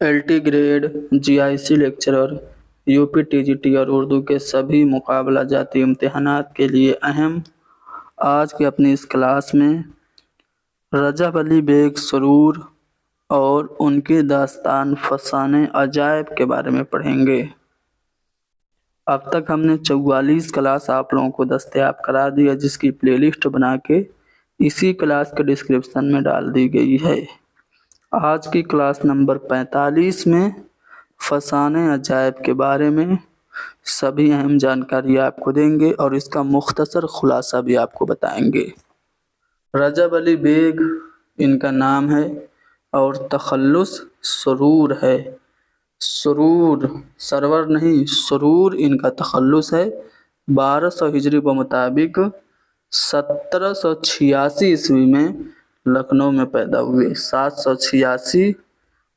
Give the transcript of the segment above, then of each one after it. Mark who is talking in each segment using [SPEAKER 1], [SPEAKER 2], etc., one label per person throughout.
[SPEAKER 1] LT grade, GIC lecturer, UP TGT और उर्दू के सभी मुकाबला जाती इम्तिहानात के लिए अहम। आज की अपनी इस क्लास में रजब अली बेग सुरूर और उनकी दास्तान फसाने अजायब के बारे में पढ़ेंगे। अब तक हमने 44 क्लास आप लोगों को दस्तयाब करा दी है, जिसकी प्लेलिस्ट बना के इसी क्लास के डिस्क्रिप्शन में डाल दी गई है। आज की क्लास नंबर 45 में फसाने अजायब के बारे में सभी अहम जानकारी आपको देंगे और इसका मुख्तसर खुलासा भी आपको बताएंगे। रजब अली बेग इनका नाम है और तखल्लुस सुरूर है। सुरूर, सरवर नहीं, सुरूर इनका तखल्लुस है। 1200 हिजरी के मुताबिक 1786 ईस्वी में लखनऊ में पैदा हुए। 786,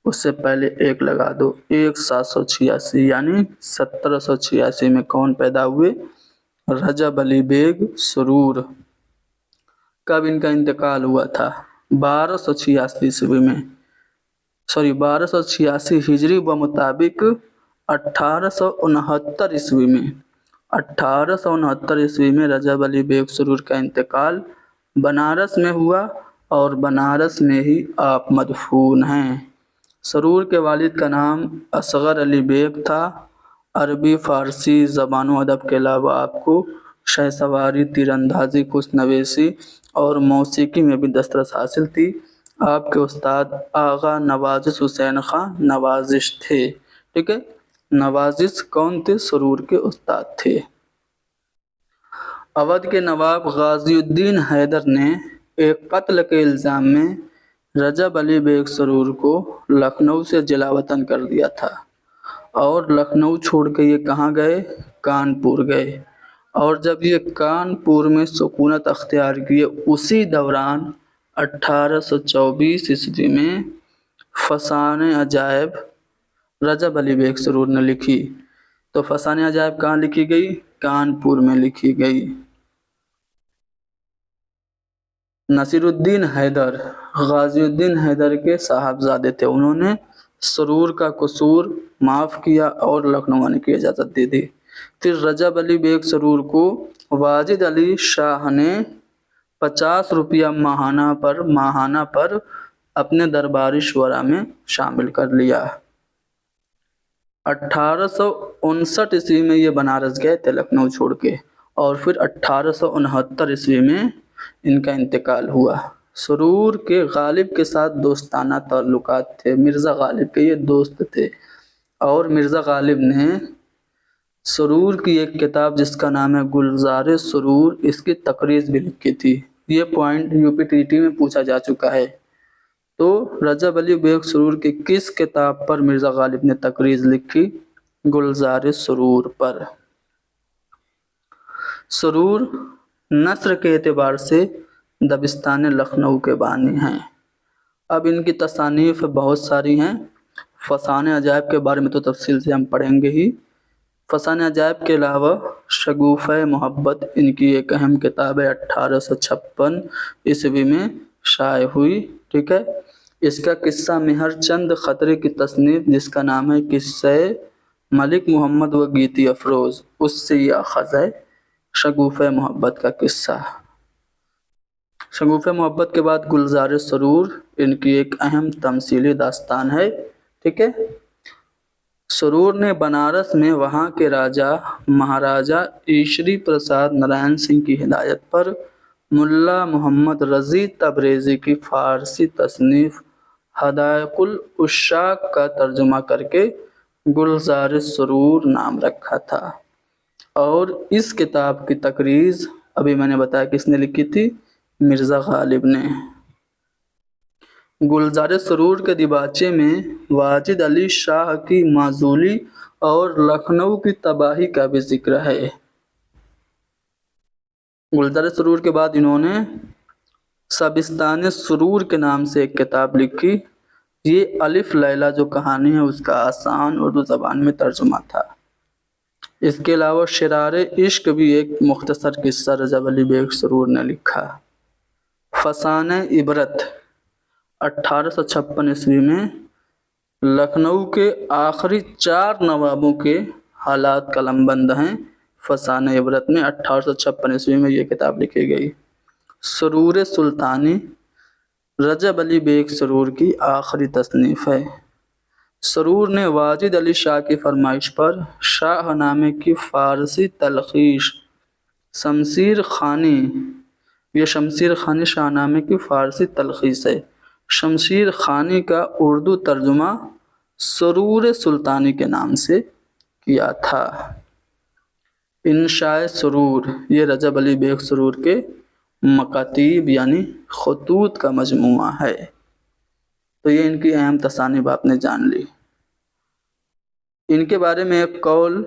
[SPEAKER 1] उससे पहले एक लगा दो, 1786 यानी 1786 में कौन पैदा हुए? रजब अली बेग सुरूर। कब इनका इंतकाल हुआ था? 1286 ईस्वी में, 1286 हिजरी व मुताबिक 1869 ईस्वी में। 1869 ईस्वी में रजब अली बेग सुरूर का इंतकाल बनारस में हुआ और बनारस में ही आप मदफून हैं। सुरूर के वालिद का नाम असगर अली बेग था। अरबी फ़ारसी ज़बान अदब के अलावा आपको शहसवारी, तीरंदाजी, खुशनवेशी और मौसीकी में भी दस्तरस हासिल थी। आपके उस्ताद आगा नवाजिश हुसैन खां नवाजिश थे। ठीक है, नवाजिश कौन थे? सुरूर के उस्ताद थे। अवध के नवाब गाज़ीउद्दीन हैदर ने एक कत्ल के इल्ज़ाम में रजब अली बेग सुरूर को लखनऊ से जिला वतन कर दिया था और लखनऊ छोड़ के ये कहाँ गए? कानपुर गए। और जब ये कानपुर में सुकूनत अख्तियार किए, उसी दौरान 1824 ईस्वी में फसाने अजायब रजब अली बेग सुरूर ने लिखी। तो फसाने अजायब कहाँ लिखी गई? कानपुर में लिखी गई। नसीरुद्दीन हैदर गाज़ीउद्दीन हैदर के साहबजादे थे। उन्होंने सुरूर का कसूर माफ़ किया और लखनऊ आने की इजाज़त दे दी। फिर रजब अली बेग सुरूर को वाजिद अली शाह ने 50 रुपया माहाना पर अपने दरबारी शुरा में शामिल कर लिया। 1859 ईस्वी में ये बनारस गए थे लखनऊ छोड़ के और फिर 1869 ईस्वी में इनका इंतकाल हुआ। सुरूर के गालिब के साथ दोस्ताना ताल्लुकात थे। मिर्ज़ा गालिब के ये दोस्त थे और मिर्ज़ा गालिब ने सुरूर की एक किताब जिसका नाम है गुलज़ार सुरूर, इसकी तकरीज़ भी लिखी थी। ये पॉइंट यूपीटीटी में पूछा जा चुका है। तो रजब अली बेग सुरूर की किस किताब पर मिर्ज़ा गालिब ने तकरीज़ लिखी? गुलज़ार सुरूर पर। सुरूर नस्र के एतबार से दबिस्तान लखनऊ के बानी हैं। अब इनकी तसानीफ़ बहुत सारी हैं। फसाने अजायब के बारे में तो तफसील से हम पढ़ेंगे ही। फसाने अजायब के अलावा शगुफ़े मोहब्बत इनकी एक अहम किताब है, 1856 ईस्वी में शाये हुई। ठीक है, इसका किस्सा मेहर चंद खतरे की तसनीफ़ जिसका नाम है किस्से मलिक मोहम्मद व गीती अफरोज़, उससे ये अख़ज़ है शगुफ़े मोहब्बत का किस्सा। शगुफ़े मोहब्बत के बाद गुलज़ार सुरूर इनकी एक अहम तमसीली दास्तान है। ठीक है, सुरूर ने बनारस में वहाँ के राजा महाराजा ईशरी प्रसाद नारायण सिंह की हिदायत पर मुल्ला मोहम्मद रज़ी तबरेज़ी की फ़ारसी तसनीफ़ हदायकुल उश्शाक का तर्जुमा करके गुलज़ार सुरूर नाम रखा था। और इस किताब की तकरीज़ अभी मैंने बताया किसने लिखी थी? मिर्ज़ा गालिब ने। गुलज़ार सुरूर के दिबाचे में वाजिद अली शाह की माजूली और लखनऊ की तबाही का भी जिक्र है। गुलज़ार सुरूर के बाद इन्होंने सबिस्तान सुरूर के नाम से एक किताब लिखी। ये अलिफ लैला जो कहानी है उसका आसान उर्दू ज़बान में तर्जुमा था। इसके अलावा शिरारे इश्क भी एक मुख्तसर किस्सा रजब अली बेग सुरूर ने लिखा। फसाने इबरत 1856 ईस्वी में लखनऊ के आखिरी 4 नवाबों के हालात कलमबंद हैं। फसाने इबरत में 1856 ईस्वी में ये किताब लिखी गई। सुरूर सुल्तानी रजब अली बेग सुरूर की आखिरी तसनीफ है। सुरूर ने वाजिद अली शाह की फरमाइश पर शाहनामे की फ़ारसी तलखीश शमशीर खानी, ये शमशीर खानी शाहनामे की फ़ारसी तलखीस है, शमशीर खानी का उर्दू तर्जुमा सुरूर सुल्तानी के नाम से किया था। इंशाए सुरूर ये रजब अली बेग सुरूर के मकातीब यानी खतूत का मजमुआ है। तो ये इनकी अहम तसानीफ आपने जान ली। इनके बारे में एक कौल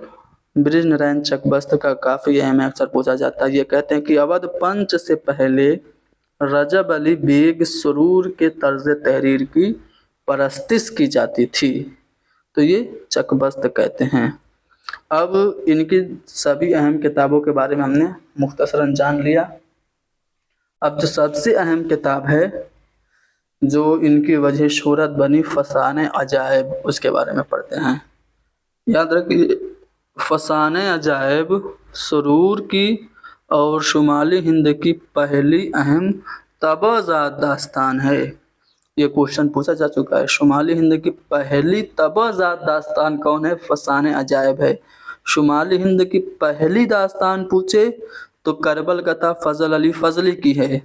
[SPEAKER 1] ब्रिज नारायण चकबस्त का काफ़ी अहम अक्सर पूछा जाता है। ये कहते हैं कि अवध पंच से पहले रजब अली बेग सुरूर के तर्ज तहरीर की परस्तिश की जाती थी। तो ये चकबस्त कहते हैं। अब इनकी सभी अहम किताबों के बारे में हमने मुख्तसरन जान लिया। अब जो सबसे अहम किताब है जो इनकी वजह शोहरत बनी फसाने अजायब, उसके बारे में पढ़ते हैं। याद रखिए, फसाने अजायब सुरूर की और शुमाली हिंद की पहली अहम तबाज़ात दास्तान है। ये क्वेश्चन पूछा जा चुका है। शुमाली हिंद की पहली तबाज़ात दास्तान कौन है? फसाने अजायब है। शुमाली हिंद की पहली दास्तान पूछे तो करबल कथा फजल अली फजली की है,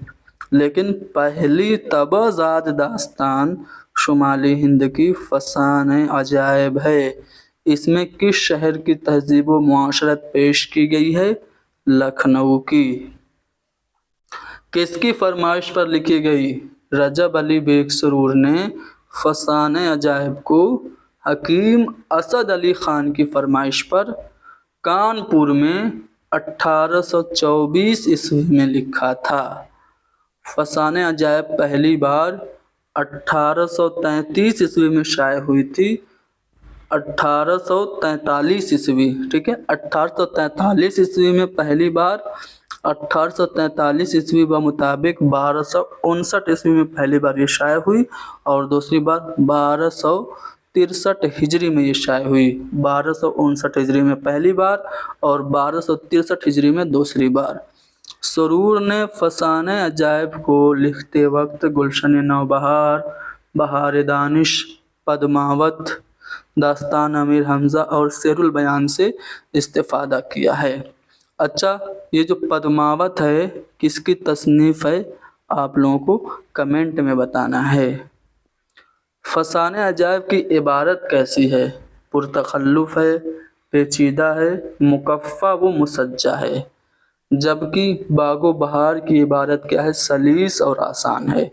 [SPEAKER 1] लेकिन पहली तबाज़ात दास्तान शुमाली हिंद की फसाने अजायब है। इसमें किस शहर की तहजीब व मुआशरत पेश की गई है? लखनऊ की। किसकी फरमाइश पर लिखी गई? रजब अली बेग सुरूर ने फसाने अजायब को हकीम असद अली ख़ान की फरमाइश पर कानपुर में 1824 ईस्वी में लिखा था। फसाने अजायब पहली बार 1833 ईस्वी में शाये हुई थी। 1843 ईस्वी, ठीक है, 1843 ईस्वी में पहली बार, 1843 ईस्वी व मुताबिक 1259 ईस्वी में पहली बार ये शाये हुई और दूसरी बार 1263 हिजरी में ये शाये हुई। 1259 हिजरी में पहली बार और 1263 हिजरी में दूसरी बार। सुरूर ने फसाने अजायब को लिखते वक्त गुलशन नौबहार, बहार दानिश, पद्मावत, दास्तान अमीर हमज़ा और शेरुल बयान से इस्तेफ़ादा किया है। अच्छा, ये जो पद्मावत है किसकी तसनीफ़ है? आप लोगों को कमेंट में बताना है। फसाने अजायब की इबारत कैसी है? पुरतखल्लुफ़ है, पेचीदा है, मुकफ़्फ़ा व मुसज्जा है। जबकि बागो बहार की इबारत क्या है? सलीस और आसान है।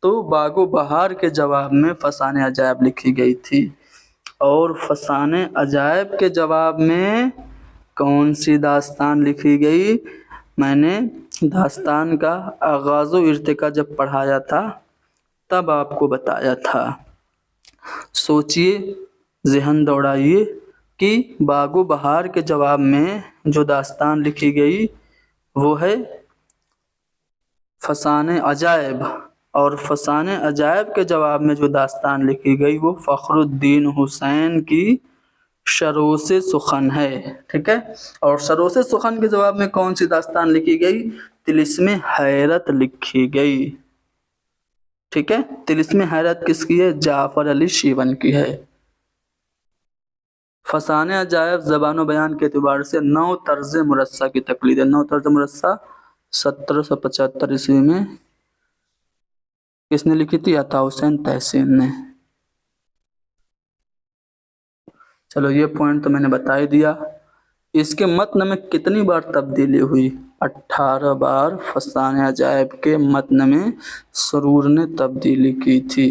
[SPEAKER 1] तो बागो बहार के जवाब में फसाने अजायब लिखी गई थी। और फसाने अजायब के जवाब में कौन सी दास्तान लिखी गई? मैंने दास्तान का आगाज़ व इर्तिका जब पढ़ाया था तब आपको बताया था। सोचिए, ज़हन दौड़ाइए कि बागो बहार के जवाब में जो दास्तान लिखी गई वो है फसाने अजायब, और फसाने अजायब के जवाब में जो दास्तान लिखी गई वो फ़खरुद्दीन हुसैन की शरोसे सुखन है। ठीक है, और शरोसे सुखन के जवाब में कौन सी दास्तान लिखी गई? तिलिस्मे हैरत लिखी गई। ठीक है, तिलिस्मे हैरत किसकी है? जाफ़र अली शीवन की है। फसाने अजायब ज़बान बयान के एतबार से 9 तर्ज़ मुरस्सा की तकलीद है। 9 तर्ज़ मुरस्सा 1775 ईस्वी में किसने लिखी थी? अता हुसैन तहसीन ने। चलो, ये पॉइंट तो मैंने बता ही दिया। इसके मतन में कितनी बार तब्दीली हुई? 18 बार फसाने अजायब के मतन में सुरूर ने तब्दीली की थी।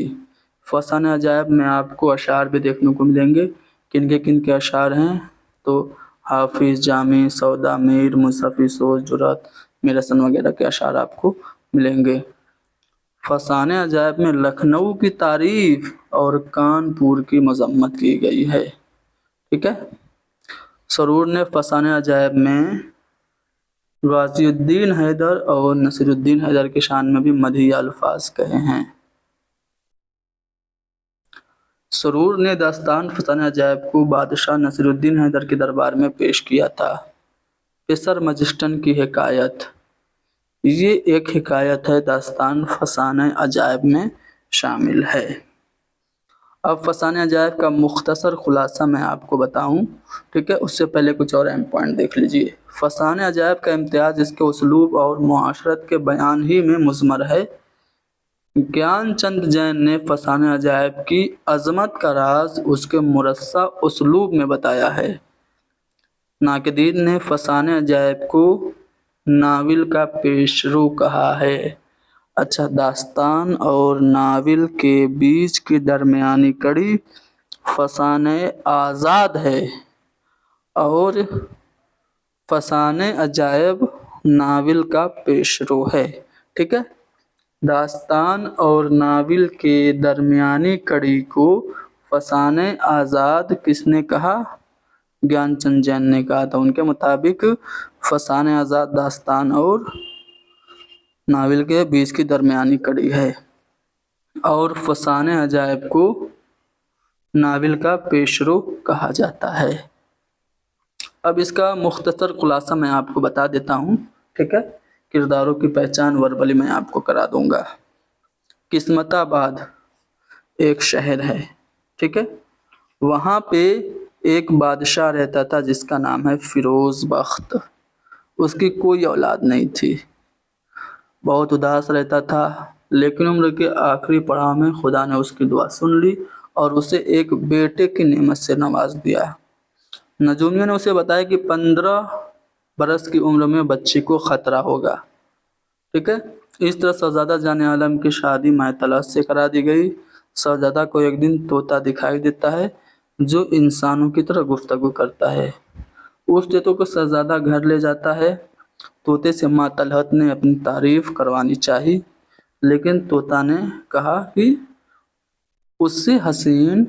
[SPEAKER 1] फसाने अजायब में आपको अशार भी देखने को मिलेंगे। किन के अशार हैं? तो हाफिज़, जामी, सौदा, मीर, मुसफ़ी, सोज, जुरात, मिरसन वगैरह के अशार आपको मिलेंगे। फसाने अजायब में लखनऊ की तारीफ़ और कानपुर की मज़म्मत की गई है। ठीक है, सुरूर ने फसाने अजायब में गाज़ीउद्दीन हैदर और नसीरुद्दीन हैदर की शान में भी मदहिया अल्फाज कहे हैं। سرور نے داستان فسانہ عجائب کو بادشاہ نصیرالدین حیدر کے دربار میں پیش کیا تھا۔ پیسر مجسٹن کی حکایت، یہ ایک حکایت ہے، داستان فسانہ عجائب میں شامل ہے۔ اب فسانہ عجائب کا مختصر خلاصہ میں آپ کو بتاؤں، ٹھیک ہے، اس سے پہلے کچھ اور اہم پوائنٹ دیکھ لیجئے۔ فسانہ عجائب کا امتیاز اس کے اسلوب اور معاشرت کے بیان ہی میں مضمر ہے۔ گیان چند جین نے فسانہ عجائب کی عظمت کا راز اس کے مرصع اسلوب میں بتایا ہے۔ ناقدین نے فسانہ عجائب کو ناول کا پیشرو کہا ہے۔ اچھا، داستان اور ناول کے بیچ کی درمیانی کڑی فسانہ آزاد ہے اور فسانہ عجائب ناول کا پیشرو ہے، ٹھیک ہے۔ داستان اور ناول کے درمیانی کڑی کو فسانہ آزاد کس نے کہا؟ گیان چند جین نے کہا تھا۔ ان کے مطابق فسانہ آزاد داستان اور ناول کے بیچ کی درمیانی کڑی ہے اور فسانہ عجائب کو ناول کا پیشرو کہا جاتا ہے۔ اب اس کا مختصر خلاصہ میں آپ کو بتا دیتا ہوں، ٹھیک ہے۔ کرداروں کی پہچان وربلی میں آپ کو کرا دوں گا۔ قسمت آباد ایک شہر ہے، ٹھیک ہے۔ وہاں پہ ایک بادشاہ رہتا تھا جس کا نام ہے فیروز بخت۔ اس کی کوئی اولاد نہیں تھی، بہت اداس رہتا تھا، لیکن عمر کے آخری پڑاؤ میں خدا نے اس کی دعا سن لی اور اسے ایک بیٹے کی نعمت سے نواز دیا۔ نجومیوں نے اسے بتایا کہ 15 برس کی عمر میں بچے کو خطرہ ہوگا، ٹھیک ہے۔ اس طرح شہزادہ جان عالم کی شادی ماہ طلعت سے کرا دی گئی۔ شہزادہ کو ایک دن طوطا دکھائی دیتا ہے جو انسانوں کی طرح گفتگو کرتا ہے۔ اس طوطے کو شہزادہ گھر لے جاتا ہے۔ طوطے سے ماں طلعت نے اپنی تعریف کروانی چاہی، لیکن طوطا نے کہا کہ اس سے حسین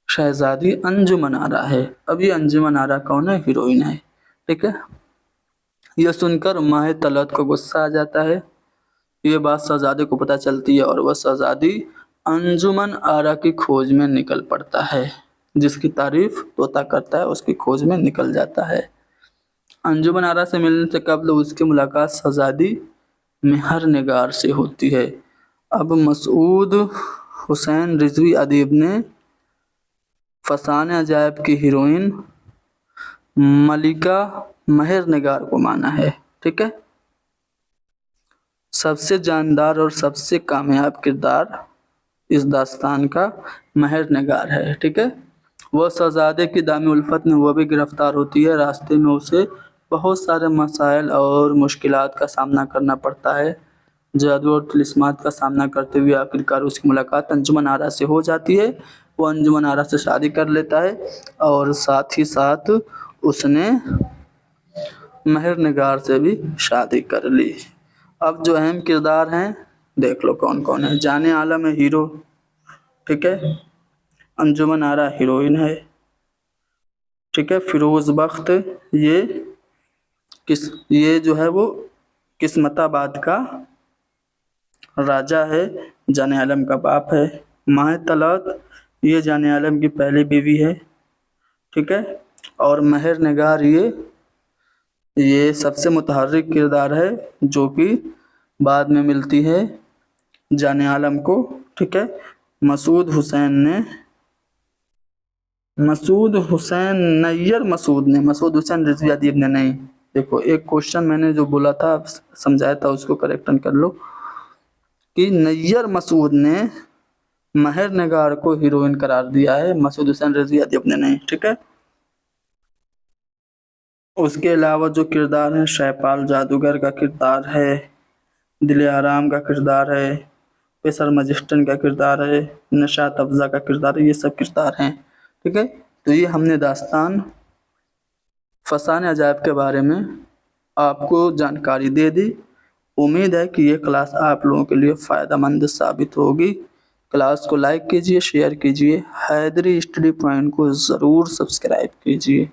[SPEAKER 1] شہزادی انجمن آرا ہے۔ اب یہ انجمن آرا کون ہے؟ ہیروئن ہے، ٹھیک ہے۔ یہ سن کر ماہ طلعت کو غصہ آ جاتا ہے۔ یہ بات شہزادے کو پتہ چلتی ہے اور وہ شہزادی انجمن آرا کی کھوج میں نکل پڑتا ہے۔ جس کی تعریف طوطا کرتا ہے اس کی کھوج میں نکل جاتا ہے۔ انجمن آرا سے ملنے سے قبل اس کی ملاقات شہزادی مہر نگار سے ہوتی ہے۔ اب مسعود حسین رضوی ادیب نے فسانہ عجائب کی ہیروئن ملکہ مہر نگار کو مانا ہے، ٹھیک ہے۔ سب سے جاندار اور سب سے کامیاب کردار اس داستان کا مہر نگار ہے، ٹھیک ہے۔ وہ شہزادے کی دامی الفت میں وہ بھی گرفتار ہوتی ہے۔ راستے میں اسے بہت سارے مسائل اور مشکلات کا سامنا کرنا پڑتا ہے۔ جادو اور طلسمات کا سامنا کرتے ہوئے آخرکار اس کی ملاقات انجمن آرا سے ہو جاتی ہے۔ وہ انجمن آرا سے شادی کر لیتا ہے اور ساتھ ہی ساتھ اس نے مہر نگار سے بھی شادی کر لی۔ اب جو اہم کردار ہیں دیکھ لو کون کون ہے۔ جان عالم ہے ہیرو، ٹھیک ہے۔ انجمن آرا ہیروئن ہے، ٹھیک ہے۔ فیروز بخت یہ جو ہے وہ قسمت آباد کا راجہ ہے، جان عالم کا باپ ہے۔ ماہ طلعت یہ جان عالم کی پہلی بیوی ہے، ٹھیک ہے۔ اور مہر نگار یہ سب سے متحرک کردار ہے جو کہ بعد میں ملتی ہے جان عالم کو، ٹھیک ہے۔ مسعود حسین رضوی ادیب نے نہیں۔ دیکھو ایک کوشچن میں نے جو بولا تھا سمجھایا تھا اس کو کریکٹن کر لو کہ نیر مسعود نے مہر نگار کو ہیروئن قرار دیا ہے، مسعود حسین رضوی ادیب نے نہیں، ٹھیک ہے۔ اس کے علاوہ جو کردار ہیں، شہپال جادوگر کا کردار ہے، دل آرام کا کردار ہے، پیسر مجسٹن کا کردار ہے، نشاط افزا کا کردار ہے، یہ سب کردار ہیں، ٹھیک ہے۔ تو یہ ہم نے داستان فسانہ عجائب کے بارے میں آپ کو جانکاری دے دی۔ امید ہے کہ یہ کلاس آپ لوگوں کے لیے فائدہ مند ثابت ہوگی۔ کلاس کو لائک کیجئے، شیئر کیجئے، حیدری اسٹڈی پوائنٹ کو ضرور سبسکرائب کیجئے۔